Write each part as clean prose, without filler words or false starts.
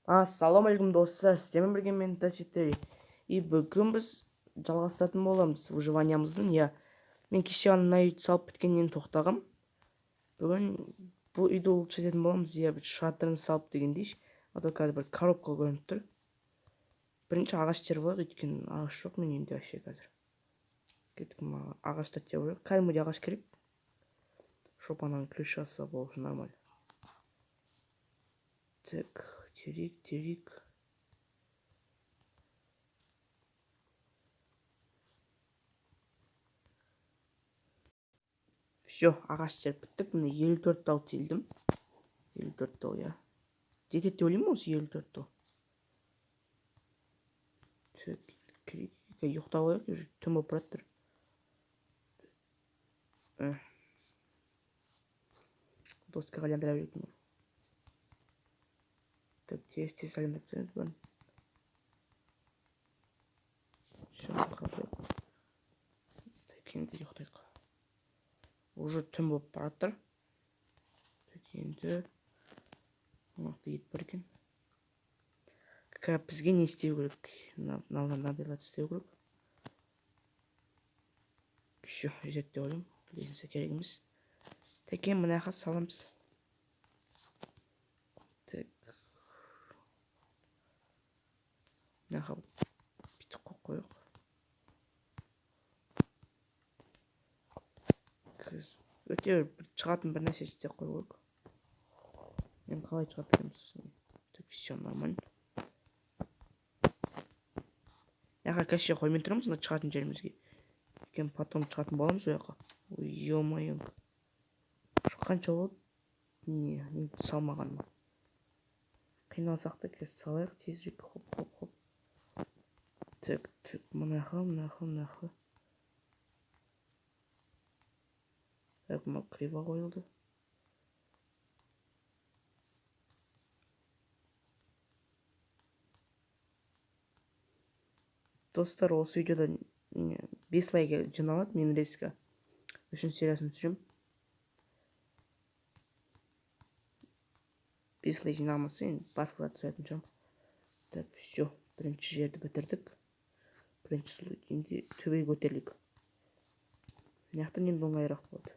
Ассалаумағалейкум достар, сіздермен бірге мен Тачитери. И бүгін біз жалғастыратын боламыз выживаниямыздың. Мен кеше мына үйді салып біткеннен тоқтағам. Бүгін бұл үйді улучшайтын боламыз. Бір шатырын салып дегендей. Ада қазір бір коробка көрініп тұр. Бірінші ағаш теріп алайық, өйткені ағаш жоқ мен үйімде вообще қазір. Кеттік ағашты теріп алайық. Кәдімгідей ағаш керек. Чтоб ананы ключ жасаса болды, нормально. Так, терик. Все, ағаш теріп біттік. Міне 54 тал телдім. 54 тал, жетеді деп ойлаймын осы 54 тал. Ұйықтап алайық, уже түн болып бара жатыр. Достыққа айландыра беретін. Так, тез айландырып тастаймыз бәрін. Так, енді ұйықтайық. Уже түн болып бара жатыр. Так, енді мынақты ет бар екен. Бізге не істеу керек? Мынадайларды істеу керек. Все, жетеді деп ойлаймын. Лестница керек емес. Так, енді мына жаққа саламыз. Так. Мына жаққа бүйтіп қойып қояйық. Өте шығатын бір нәрсе істеп қою керек. Мен қалай шығатырмыз? Так, все нормально. Яқа кәше қоймен тұрамыз, шығатын жерімізге. Екен потом шығатын боламыз ол жаққа. Ой, ё-моё. Қанша болады? Не салмаған ма? Қиналсақ та кез салайық тезірек. Хоп. Так, мына жаққа. Так, мына криво қойылды. Достар, осы видеода 5 лайк жиналады, мен резко 3 сериясын түсірем. 5 лайк жиналмаса, басқалар түсіретін шығармын. Так, все, бірінші жерді бітірдік. Бірінші слой, енді төбеге көтерілейік. Мына жақтан енді оңайырақ болады.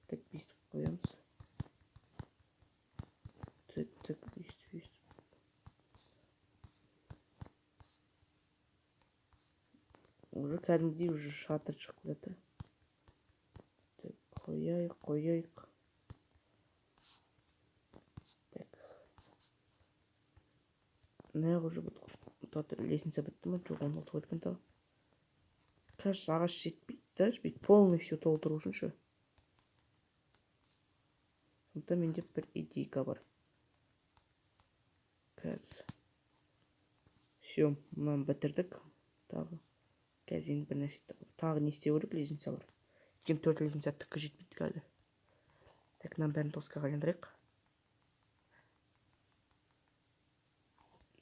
Так, бүйтіп қоямыз. Так, бүйтіп. Уже кәдімгідей уже шатыр шығып жатыр. Так, қояйық. Так. Мына уже лестница бітті ма? Жоқ, 16 қойдық екен тағы. Кажется, ағаш жетпейді, даже полный все толтыру үшін ше. Сонда менде бір идейка бар. Қазір. Все, мынаны бітірдік. Қазір енді бір нәрсе тағы не істеу керек? Лестница бар. 4 лестница түкке жетпейді қазір. Так, мынаны бәрін доскаға айландырайық.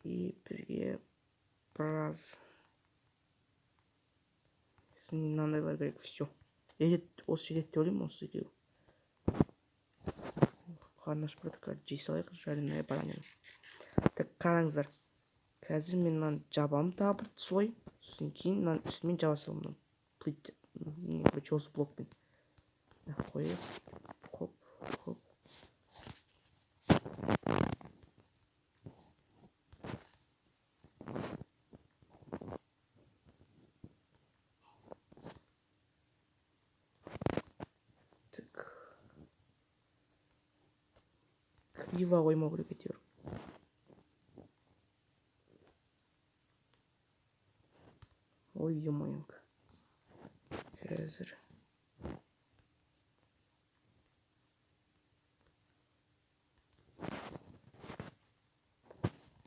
И бізге біраз мынандайлар керек. Все. Осы жетеді деп ойлаймын, осы екеуі. Қарны ашып бара жатыр, жей салайық, жареная баранина. Так, қараңыздар. Қазір мен мынаны жабамын тағы бір слой. Сосын кейін мынаны үстімен жаба саламын. Плит, осы блокпен. Қойып, хоп. Так. Криво қоймау керек әйтеуір. Ой, ё-моё. Қазір.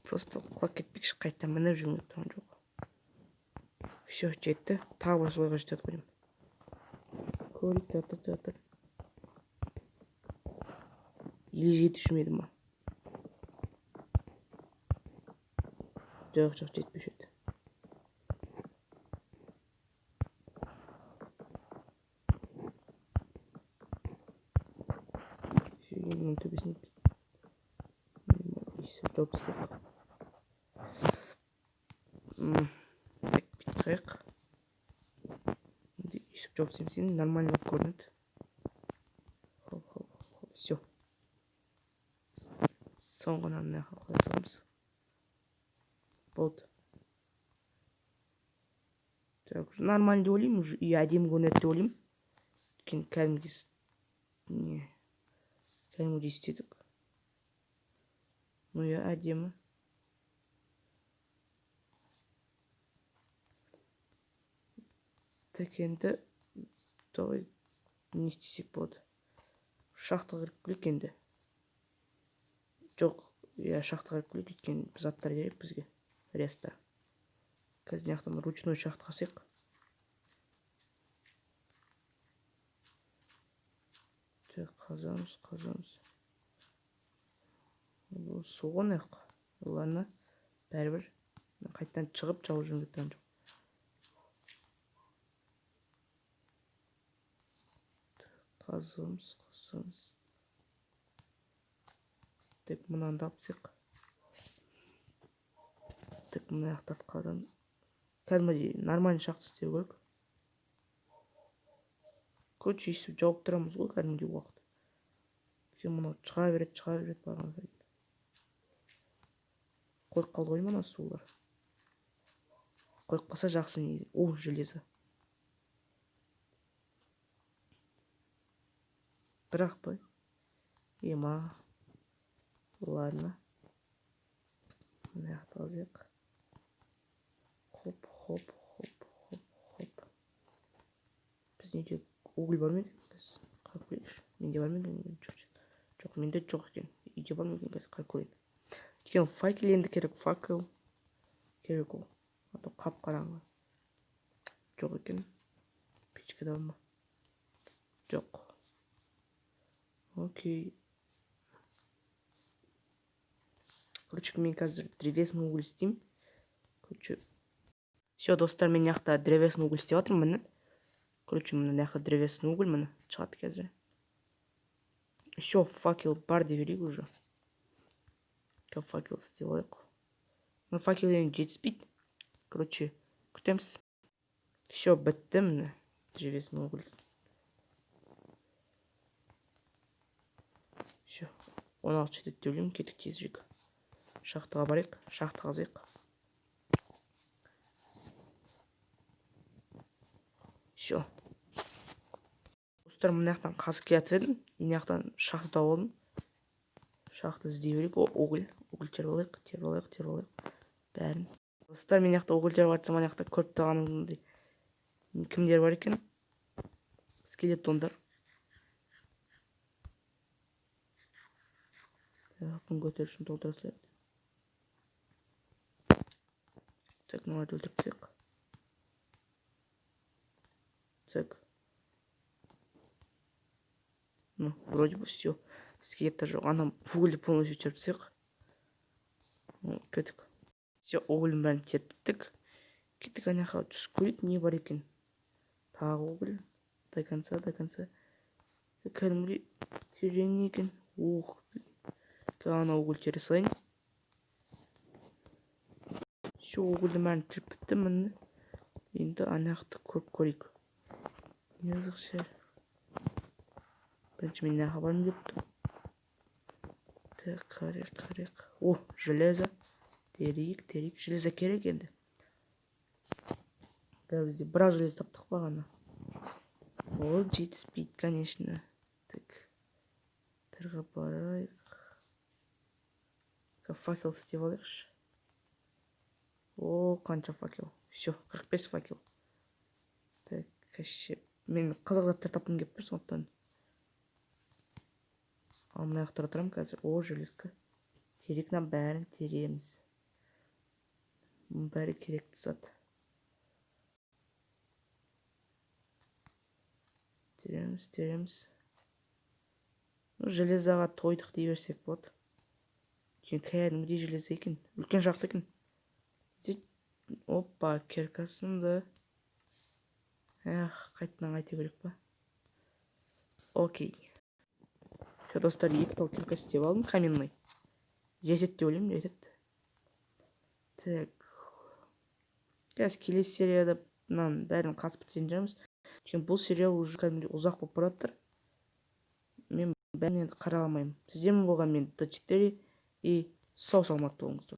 Просто құлап кетпекші, қайта мініп жүрмей тұрған жоқ. Все, жетті. Тағы бір слойға жетеді қойым. Көрейік, жатыр. Или жетіп жүрмеді ма? Жоқ, жетпей жүрді. Оның төбесіне жауып тастайық. Бүйтіп қояйық. Есік жауып тастайын, нормально болып көрінеді. Все. Соңғынан мына жаққа қоя саламыз. Болды. Нормально деп ойлаймын, уже үй әдемі көрінеді деп ойлаймын. Кәдімгідей істедік. Ну я әдемі. Так енді не істесек болады? Шахтаға кіріп келейік енді. Жоқ, я шахтаға кіріп келейік, өйткені заттар керек бізге. Реста. Қазір мына жақтан ручной шахта қасайық. Так, қазамыз. Бұл су қонайық. Ладно, бәрібір. Қайттан шығып жауып жүрген жоқ. Қазамыз. Так, мынаны да апсақ. Так, мына жақтарды қазамыз. Кәдімгідей нормальный шахта істеу керек. Короче, есіп жауып тұрамыз ғой кәдімгідей уақыт. Сен мұны шыға береді барған сайын. Қойып қалды ғой мына сулар. Қойып қалса жақсы негізі. О, железо. Бірақ па? Ема. Ладно. Мына жақты алайық. Хоп. Біз неде уголь бар ма екен? Қарап көрейікші. Менде бар ма екен? Жоқ, менде жоқ екен. Үйде бар ма екен? Қарап көрейік. Өйткені факел енді керек. Факел керек ол. Ата қап қараңғы. Жоқ екен. Печкада бар ма? Жоқ. Окей. Короче, мен қазір древесный уголь істеймін. Короче. Все, достар, мен жақта древесный уголь істеп жатырмын. Короче, мына жақта древесный уголь міне шығады қазір. Все, факел бар деп берейік уже. Факел істеп алайық. Но факел енді жетіспейді. Короче, күтеміз. Все, бітті міне древесный уголь. Все, 16 жетеді деп ойлаймын, кетік тезірек. Шахтаға барайық, шахта қазайық. Все. Достар, мына жақтан қазып келатыр едім. Мына жақтан шахта болдым. Шахта іздей берейік. Уголь теріп алайық. Бәрін. Достар, мен жақта уголь теріп жатсам, мына жақта көріп тұрғанымдай кімдер бар екен? Скелетондар. Күн көтер үшін толтыра салайық. Так, мыналарды өлтіріп тастайық. Так. Ну, вроде бы все. Скелеттер жоқ. Анам угольді полностью теріп тастайық. Кеттік. Все, угольдің бәрін теріп біттік. Кеттік, ана жаққа түсіп көрейік, не бар екен. Тағы уголь. До конца. Кәдімгідей терең екен. Ух. Ана уголь тере салайын. Все, угольдің бәрін теріп бітті міне. Енді ана жақты көріп көрейік. Yazık şey. Бірінші мен наға барым деп тұр. Так, қарайық. О, железо. Терейік. Железо керек енді. Бізде біраз железо таптық бағана. Ол жетіспейді, конечно. Так. Тырға барайық. Факел істеп алайықшы. О, қанша факел. Все, 45 факел. Так, кәшеп. Мен қызық заттар таптым кеп тұр, сондықтан. Ал мына жақта отырамын қазір. О, железка. Керекнен бәрін тереміз. Бәрі керекті зат. Тереміз. Железаға тойдық дей берсек болады. Кәдімгідей железа екен. Үлкен шахта екен. Опа, киркасында. Қайтынан қайта керек па? Окей. Все, достар, 2 тал кирка істеп алдым, каменный. Жетеді деп ойлаймын, жетеді. Так. Қазір келесі серияда мынаның бәрін қатып бітетін шығармыз. Өйткені бұл серия уже кәдімгідей ұзақ болып бара жатыр. Мен бәрін енді қарай алмаймын. Сіздермен болған мен Т4 и сау саламат болыңыздар.